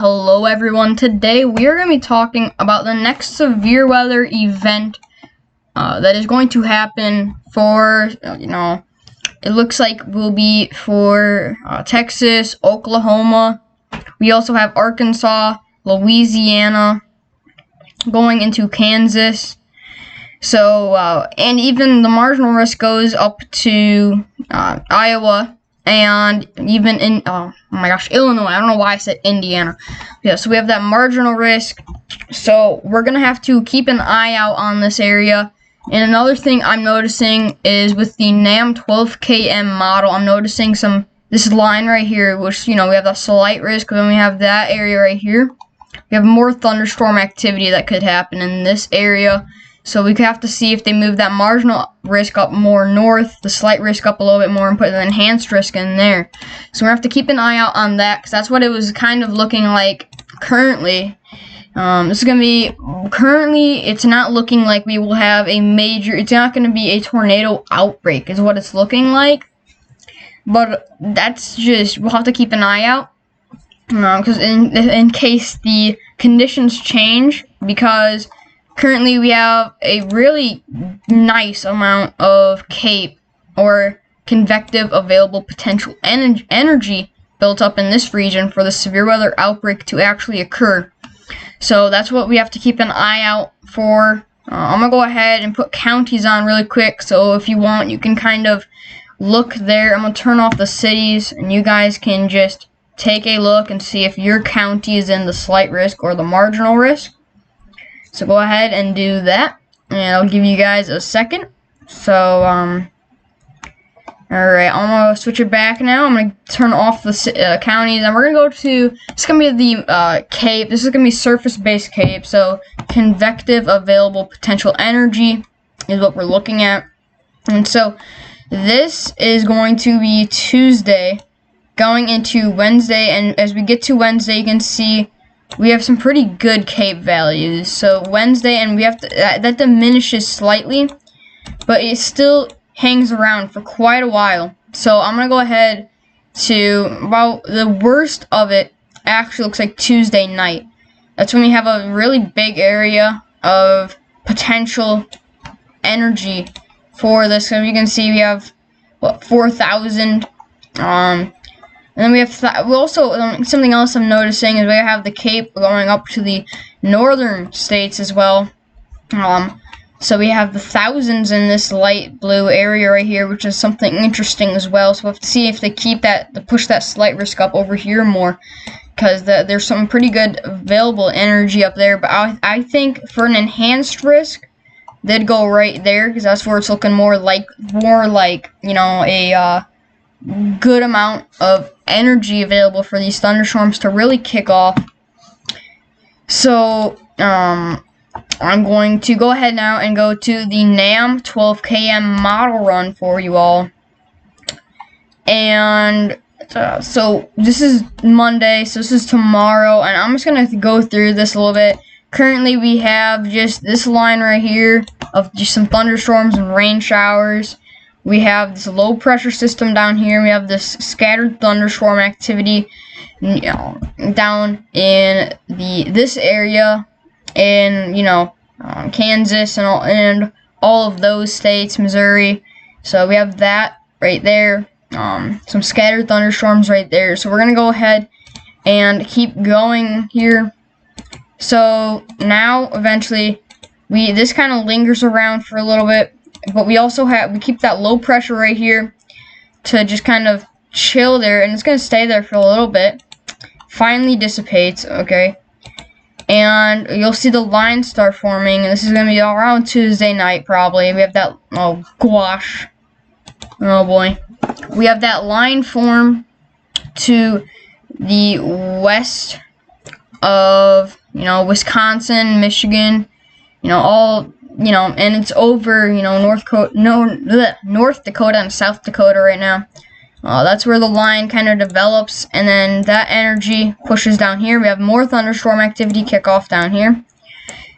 Hello everyone, today we are going to be talking about the next severe weather event that is going to happen for, it looks like will be for Texas, Oklahoma. We also have Arkansas, Louisiana, going into Kansas. So, and even the marginal risk goes up to Iowa. And even in, oh my gosh, Illinois. I don't know why I said Indiana. Yeah, so we have that marginal risk. So we're going to have to keep an eye out on this area. And another thing I'm noticing is with the NAM 12KM model, I'm noticing this line right here, which, we have the slight risk. Then we have that area right here. We have more thunderstorm activity that could happen in this area. So we have to see if they move that marginal risk up more north, the slight risk up a little bit more, and put the enhanced risk in there. So we have to keep an eye out on that, because that's what it was kind of looking like currently. This is going to be, currently, it's not looking like we will have a major, it's not going to be a tornado outbreak, is what it's looking like. But that's just, we'll have to keep an eye out, because in case the conditions change, because currently we have a really nice amount of CAPE, or convective available potential energy, built up in this region for the severe weather outbreak to actually occur. So that's what we have to keep an eye out for. I'm going to go ahead and put counties on really quick, so if you want, you can kind of look there. I'm going to turn off the cities, and you guys can just take a look and see if your county is in the slight risk or the marginal risk. So go ahead and do that, and I'll give you guys a second. So, alright, I'm going to switch it back now. I'm going to turn off the counties, and we're going to go to, it's going to be the CAPE. This is going to be surface-based CAPE, so convective available potential energy is what we're looking at. And so, this is going to be Tuesday, going into Wednesday, and as we get to Wednesday, you can see we have some pretty good CAPE values. So Wednesday, and we have to, that diminishes slightly, but it still hangs around for quite a while. So I'm going to go ahead to, about the worst of it actually looks like Tuesday night. That's when we have a really big area of potential energy for this. So you can see we have, 4,000, and then we have we also, something else I'm noticing is we have the CAPE going up to the northern states as well. So we have the thousands in this light blue area right here, which is something interesting as well. So we'll have to see if they keep that, to push that slight risk up over here more, because there's some pretty good available energy up there. But I think for an enhanced risk, they'd go right there, because that's where it's looking more like a good amount of energy available for these thunderstorms to really kick off. So I'm going to go ahead now and go to the NAM 12KM model run for you all. And so this is Monday, so this is tomorrow, and I'm just going to go through this a little bit. Currently we have just this line right here of just some thunderstorms and rain showers. We have this low pressure system down here. We have this scattered thunderstorm activity, down in this area in Kansas and all of those states, Missouri. So we have that right there. Some scattered thunderstorms right there. So we're gonna go ahead and keep going here. So now eventually this kind of lingers around for a little bit. But we also we keep that low pressure right here to just kind of chill there, and it's going to stay there for a little bit. Finally dissipates, okay? And you'll see the line start forming, and this is going to be around Tuesday night probably. We have that, oh gosh, oh boy. We have that line form to the west of, Wisconsin, Michigan, all, and it's over, North Dakota and South Dakota right now. That's where the line kind of develops, and then that energy pushes down here. We have more thunderstorm activity kick off down here.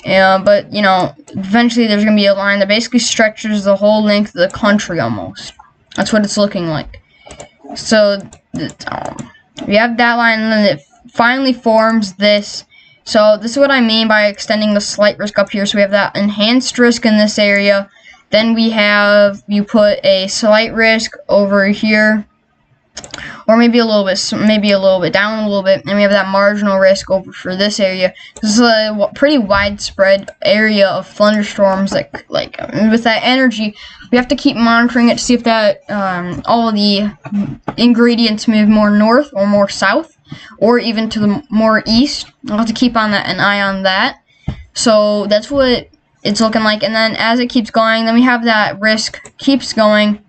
But, eventually there's going to be a line that basically stretches the whole length of the country almost. That's what it's looking like. So, we have that line, and then it finally forms this. So this is what I mean by extending the slight risk up here. So we have that enhanced risk in this area. Then we have, you put a slight risk over here, or maybe a little bit down a little bit, and we have that marginal risk over for this area. This is a pretty widespread area of thunderstorms that, like, with that energy, we have to keep monitoring it to see if that all of the ingredients move more north or more south, or even to the more east. I'll have to keep an eye on that. So that's what it's looking like. And then as it keeps going, then we have that risk keeps going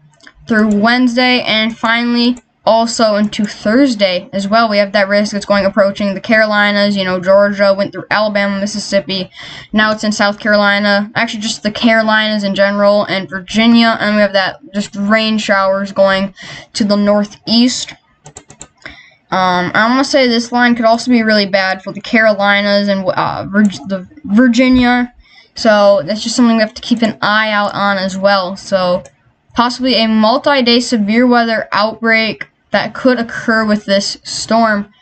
through Wednesday, and finally also into Thursday as well. We have that risk that's going approaching the Carolinas. You know, Georgia went through Alabama, Mississippi. Now it's in South Carolina. Actually, just the Carolinas in general and Virginia. And we have that just rain showers going to the northeast. I'm gonna say this line could also be really bad for the Carolinas and the Virginia. So that's just something we have to keep an eye out on as well. So possibly a multi-day severe weather outbreak that could occur with this storm.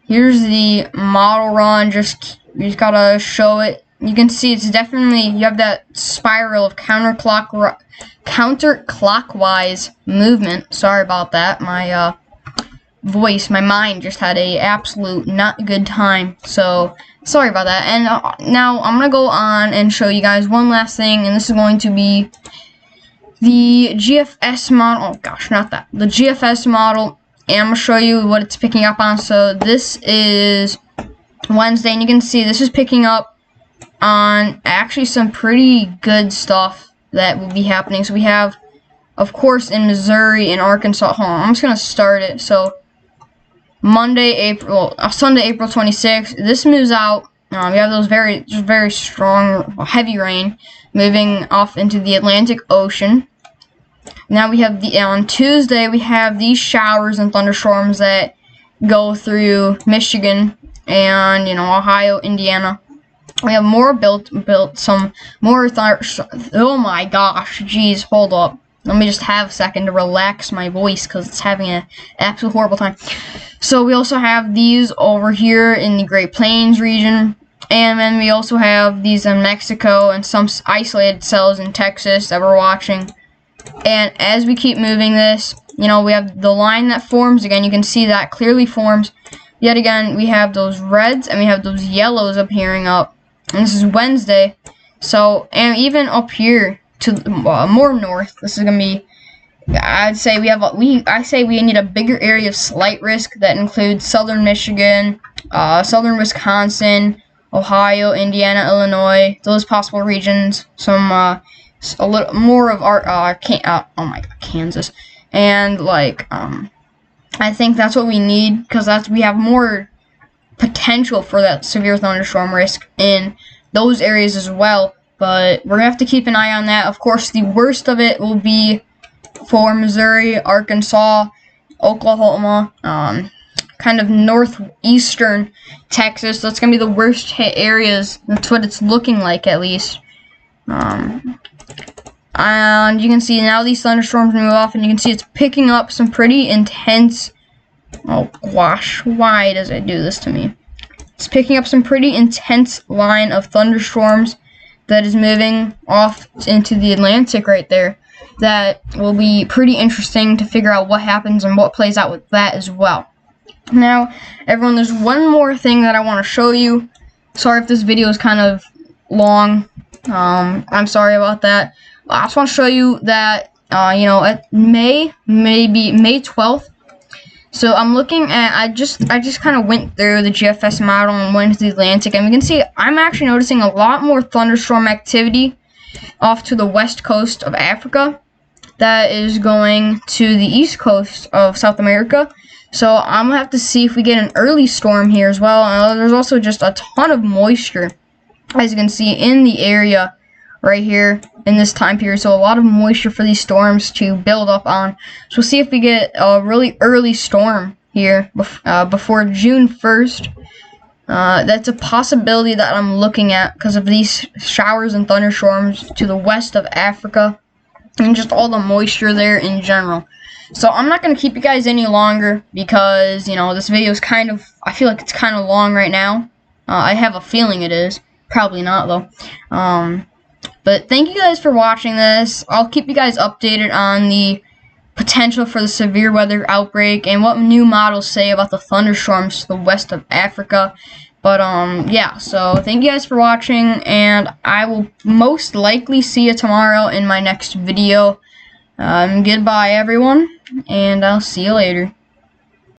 Here's the model run. You just gotta show it. You can see it's definitely, you have that spiral of counterclockwise movement. Sorry about that. My my mind just had a absolute not good time. So sorry about that. And now I'm gonna go on and show you guys one last thing, and this is going to be the GFS model. Oh gosh, not that. The GFS model, and I'm gonna show you what it's picking up on. So this is Wednesday, and you can see this is picking up on actually some pretty good stuff that will be happening. So we have, of course, in Missouri and Arkansas. Hold on, I'm just gonna start it. So Sunday, April 26th. This moves out. We have those very strong, heavy rain moving off into the Atlantic Ocean. Now we have on Tuesday we have these showers and thunderstorms that go through Michigan and Ohio, Indiana. We have more some more oh my gosh, geez, hold up. Let me just have a second to relax my voice because it's having an absolute horrible time. So we also have these over here in the Great Plains region. And then we also have these in Mexico and some isolated cells in Texas that we're watching. And as we keep moving this, we have the line that forms again. You can see that clearly forms. Yet again, we have those reds and we have those yellows appearing up. And this is Wednesday. So, and even up here to more north, this is gonna be, I'd say I say we need a bigger area of slight risk that includes southern Michigan, southern Wisconsin, Ohio, Indiana, Illinois, those possible regions. Some a little more of our Kansas, and I think that's what we need, because we have more potential for that severe thunderstorm risk in those areas as well. But we're gonna have to keep an eye on that. Of course, the worst of it will be for Missouri, Arkansas, Oklahoma, kind of northeastern Texas. That's gonna be the worst hit areas. That's what it's looking like, at least. And you can see now these thunderstorms move off, and you can see it's picking up some pretty intense. Oh gosh, why does it do this to me? It's picking up some pretty intense line of thunderstorms that is moving off into the Atlantic right there. That will be pretty interesting to figure out what happens and what plays out with that as well. Now, everyone, there's one more thing that I want to show you. Sorry if this video is kind of long. I'm sorry about that. I just want to show you that, at May 12th. So I'm looking at, I just kind of went through the GFS model and went to the Atlantic, and we can see I'm actually noticing a lot more thunderstorm activity off to the west coast of Africa that is going to the east coast of South America. So I'm going to have to see if we get an early storm here as well. There's also just a ton of moisture, as you can see, in the area right here in this time period. So a lot of moisture for these storms to build up on. So we'll see if we get a really early storm here before June 1st. That's a possibility that I'm looking at because of these showers and thunderstorms to the west of Africa and just all the moisture there in general. So I'm not going to keep you guys any longer because, this video is kind of I feel like it's kind of long right now. I have a feeling it is. Probably not, though. But thank you guys for watching this. I'll keep you guys updated on the potential for the severe weather outbreak and what new models say about the thunderstorms to the west of Africa. But, yeah, so thank you guys for watching, and I will most likely see you tomorrow in my next video. Goodbye, everyone, and I'll see you later.